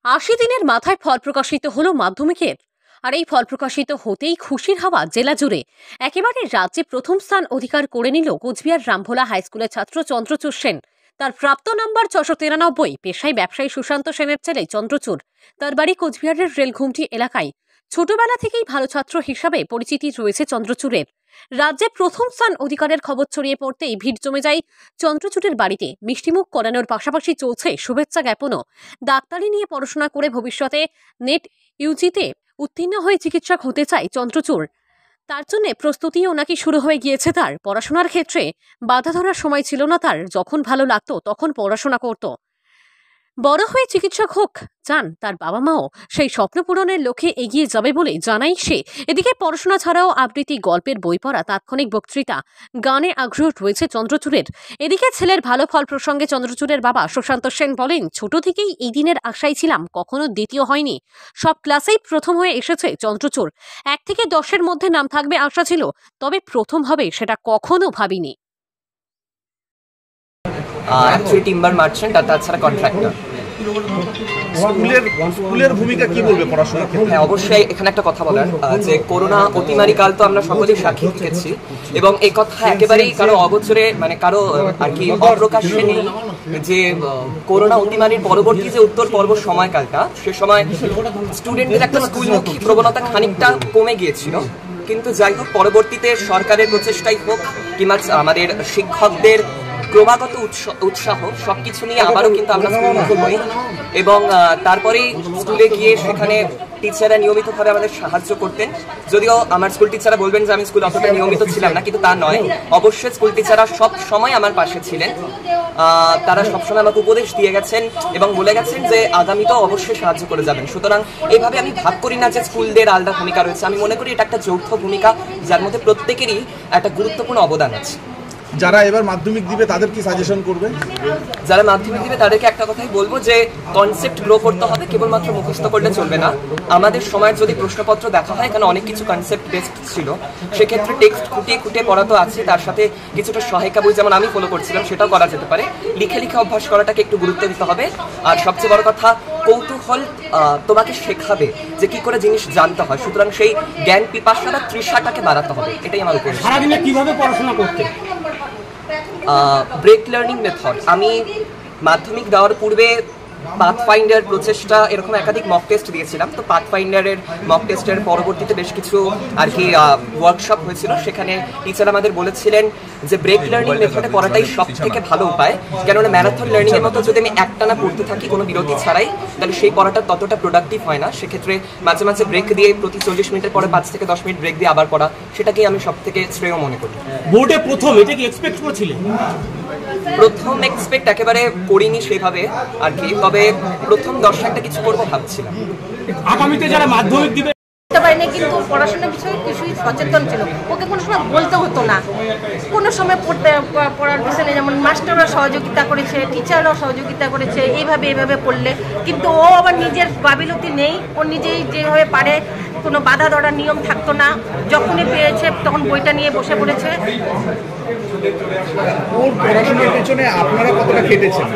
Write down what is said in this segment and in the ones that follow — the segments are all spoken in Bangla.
৮০ দিনের মাথায় ফল প্রকাশিত হলো মাধ্যমিকের। আর এই ফল প্রকাশিত হতেই খুশির হাওয়া জেলা জুড়ে। একেবারে রাজ্যে প্রথম স্থান অধিকার করে নিল কোচবিহার রামভোলা হাই স্কুলের ছাত্র চন্দ্রচূড় সেন। তার প্রাপ্ত নম্বর ৬৯৩। পেশায় ব্যবসায়ী সুশান্ত সেনের ছেলে চন্দ্রচূড়। তার বাড়ি কোচবিহারের রেলঘুমটি এলাকায়। ছোটবেলা থেকেই ভালো ছাত্র হিসাবে পরিচিতি রয়েছে চন্দ্রচূড়ের। রাজ্যে প্রথম স্থান অধিকারের খবর ছড়িয়ে পড়তেই ভিড় জমে যায় চন্দ্রচূড়ের বাড়িতে। মিষ্টিমুখ করানোর পাশাপাশি চলছে শুভেচ্ছা জ্ঞাপনও। ডাক্তারি নিয়ে পড়াশোনা করে ভবিষ্যতে নেট ইউজিতে উত্তীর্ণ হয়ে চিকিৎসক হতে চায় চন্দ্রচূড়। তার জন্য প্রস্তুতিও নাকি শুরু হয়ে গিয়েছে তার। পড়াশোনার ক্ষেত্রে বাধা ধরার সময় ছিল না তার। যখন ভালো লাগতো তখন পড়াশোনা করত। বড় হয়ে চিকিৎসক হোক চান তার বাবা মাও। সেই স্বপ্ন পূরণের লক্ষ্যে এগিয়ে যাবে বলে জানাই সে। এদিকে পড়াশোনা ছাড়াও আবৃত্তি, গল্পের বই পড়া, তাৎক্ষণিক বক্তৃতা, গানে আগ্রহ রয়েছে চন্দ্রচূড়ের। এদিকে ছেলের ভালো ফল প্রসঙ্গে চন্দ্রচূড়ের বাবা সুশান্ত সেন বলেন, ছোট থেকেই এই দিনের আশায় ছিলাম, কখনো দ্বিতীয় হয়নি। সব ক্লাসেই প্রথম হয়ে এসেছে চন্দ্রচূড়। ১ থেকে 10-এর মধ্যে নাম থাকবে আশা ছিল, তবে প্রথম হবে সেটা কখনো ভাবিনি। টিম্বার মার্চেন্ট আর তাছাড়া কন্ট্রাক্টর। স্কুলের ভূমিকা কি বলবে পড়াশোনার ক্ষেত্রে? হ্যাঁ, অবশ্যই এখানে একটা কথা বলার যে করোনা অতিমারী কাল তো আমরা সকলেই সাক্ষী থেকেছি, এবং এই কথা একেবারেই কারো অগোচরে মানে কারো আর কি অপ্রকাশ্যে নেই যে করোনা অতিমারীর পরবর্তী যে উত্তর পর্ব সময়কালটা, সে সময় স্টুডেন্টদের একটা স্কুলমুখী প্রবণতা খানিকটা কমে গিয়েছিল। কিন্তু যাই হোক, পরবর্তীতে সরকারের প্রচেষ্টাই হোক কিংবা আমাদের শিক্ষকদের ক্রমাগত উৎসাহ সবকিছু নিয়ে আবারও কিন্তু আমরা স্কুলমুখী হই, এবং তারপরেই স্কুলে গিয়ে সেখানে টিচাররা নিয়মিতভাবে আমাদের সাহায্য করতেন। যদিও আমার স্কুল টিচাররা বলবেন যে আমি স্কুলে অতটা নিয়মিত ছিলাম না, কিন্তু তা নয়। অবশ্যই স্কুল টিচাররা সব সময় আমার পাশে ছিলেন। তারা সবসময় আমাকে উপদেশ দিয়ে গেছেন এবং বলে গেছেন যে আগামীতেও অবশ্যই সাহায্য করে যাবেন। সুতরাং এইভাবে আমি ভাব করি না যে স্কুলদের আলাদা ভূমিকা রয়েছে। আমি মনে করি এটা একটা যৌথ ভূমিকা, যার মধ্যে প্রত্যেকেরই একটা গুরুত্বপূর্ণ অবদান আছে। যারা এবার মাধ্যমিক দিবে তাদের কি সাজেশন করবে? যারা মাধ্যমিক দিবে তাদেরকে একটা কথাই বলবো যে কনসেপ্ট গ্রো করতে হবে, কেবলমাত্র মুখস্থ করলে চলবে না। আমাদের সময় যদি প্রশ্নপত্র দেখা হয়, এখানে অনেক কিছু কনসেপ্ট বেসড ছিল, সেক্ষেত্রে টেক্সট খুঁটিয়ে খুঁটিয়ে পড়া তো আছে, তার সাথে কিছুটা সহায়িকা বই যেমন আমি ফলো করছিলাম সেটাও করা যেতে পারে। লিখে লিখে অভ্যাস করাটাকে একটু গুরুত্ব দিতে হবে। আর সবচেয়ে বড় কথা, কৌতূহল তোমাকে শেখাবে যে কি করে জিনিস জানতে হয়। সুতরাং সেই জ্ঞান পিপাসাটা তৃষাটাকে বাড়াতে হবে, এটাই আমার উপর। সারাদিনে কিভাবে পড়াশোনা করতে? Break learning method. আমি মাধ্যমিক দেওয়ার পূর্বে পাথফাইন্ডার প্রচেষ্টা এরকম একাধিক মক টেস্ট দিয়েছিলাম। তো পাথফাইন্ডারের মক টেস্টের পরবর্তীতে বেশ কিছু আর কি ওয়ার্কশপ হয়েছিল। সেখানে টিচার আমাদের বলেছিলেন যে ব্রেক লার্নিং মেথডে পড়াটাই সব থেকে ভালো উপায়, কেননা ম্যারাথন লার্নিং এর মতো যদি আমি একটানা পড়তে থাকি কোনো বিরতি ছাড়াই, তাহলে সেই পড়াটা ততটা প্রোডাক্টিভ হয় না। সেক্ষেত্রে মাঝে মাঝে ব্রেক দিয়ে প্রতি 40 মিনিটের পরে 5 থেকে 10 মিনিট ব্রেক দিয়ে আবার পড়া, সেটাকেই আমি সব থেকে শ্রেয় মনে করি। বোর্ডে প্রথম এটা কি এক্সপেক্ট করেছিলেন? প্রথম এক্সপেক্ট একেবারে করিনি সেভাবে আর কি, তবে প্রথম 10 একটা কিছু করবো ভাবছিলাম। আগামীতে যারা মাধ্যমিক দিবে পারিনি, কিন্তু পড়াশোনার বিষয়ে কিছুই সচেতন ছিল। ওকে কোনো সময় বলতে হতো না, কোনো সময় পড়ার পিছনে যেমন মাস্টাররা সহযোগিতা করেছে, টিচাররাও সহযোগিতা করেছে, এইভাবে পড়লে। কিন্তু ও আবার নিজের গাফিলতি নেই, ও নিজেই যেভাবে পারে, কোনো বাধা ধরার নিয়ম থাকতো না। যখনই পেয়েছে তখন বইটা নিয়ে বসে পড়েছে। ওর পড়াশোনার পেছনে আপনারা কতটা খেটেছেন?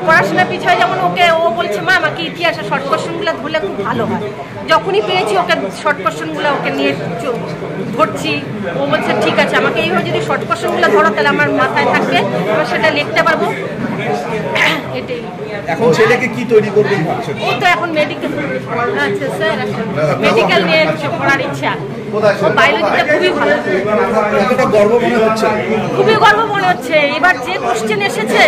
পড়াশোনার পিছনে যেমন ও বলছে, মা আমাকে ইতিহাসের শর্ট কোশ্চেনগুলো ধরলে খুব ভালো হয়। যখনই পেয়েছি ওকে শর্ট কোশ্চেনগুলো ওকে নিয়ে ধরছি, ও বলছে ঠিক আছে, আমাকে এইভাবে যদি শর্ট কোশ্চেনগুলো ধরো তাহলে আমার মাথায় থাকবে, এবার সেটা লিখতে পারবো। এটাই। এখন ছেলেকে কি তৈরি করবেন ভাবছেন? ও তো এখন মেডিকেল, আচ্ছা স্যার, মেডিকেল নিয়ে পড়ার ইচ্ছা। বায়োলজিটা খুবই ভালো, গর্ব মনে হচ্ছে, খুবই গর্ব মনে হচ্ছে। এবার যে কোশ্চেন এসেছে,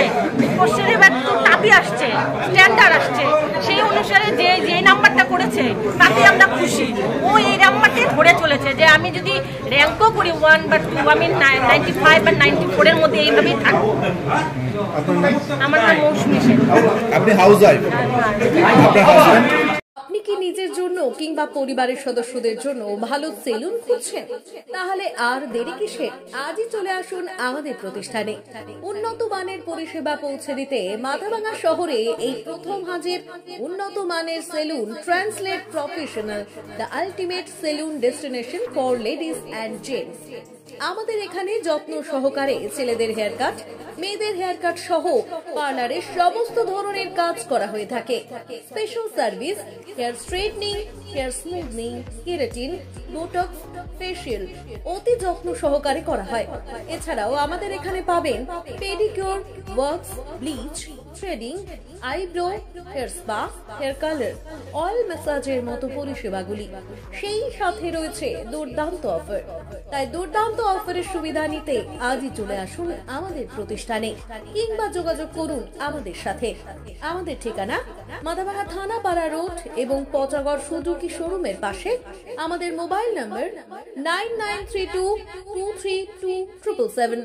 কোশ্চেন এবার তো টাপি আসছে, স্ট্যান্ডার্ড আসছে, সেই অনুসারে যে নাম্বারটা করেছে তাতে আমরা খুশি। ও এই নাম্বারটাই ধরে চলেছে যে আমি যদি র্যাঙ্কও করি 1 বা 2, আমি 95 বা 94-এর মধ্যে এইভাবেই থাকবো। আমার নাম মৌসুমী সেন। আপনি হাউস ওয়াইফ? আপনি কি নিজের জন্য কিংবা পরিবারের সদস্যদের জন্য ভালো সেলুন খুঁজছেন? তাহলে আর দেরি কিসের? আজই চলে আসুন আমাদের প্রতিষ্ঠানে। উন্নত মানের পরিষেবা পৌঁছে দিতে মাথাভাঙা শহরে এই প্রথম হাজির উন্নত মানের salon translate professional, the ultimate salon destination for ladies and gents. আমাদের এখানে যত্ন সহকারে ছেলেদের হেয়ার কাট, মেয়েদের হেয়ার কাট সহ পার্লারের সমস্ত ধরনের কাজ করা হয়ে থাকে। Special service, hair straightening, hair smoothing, keratin, botox, facial অতি যত্ন সহকারে করা হয়। এছাড়াও আমাদের এখানে পাবেন pedicure, wax, bleach, threading, eyebrow, hair spa, hair colour, oil ম্যাসাজের মতো পরিষেবাগুলি। সেই সাথে রয়েছে দুর্দান্ত অফার। তাই দুর্দান্ত অফারের সুবিধা নিতে আজই চলে আসুন আমাদের প্রতিষ্ঠানে কিংবা যোগাযোগ করুন আমাদের সাথে। আমাদের ঠিকানা মাদাভাঙা থানাপাড়া রোড এবং পচাগড় সুজুকি শোরুমের পাশে। আমাদের মোবাইল নম্বর 9932232777।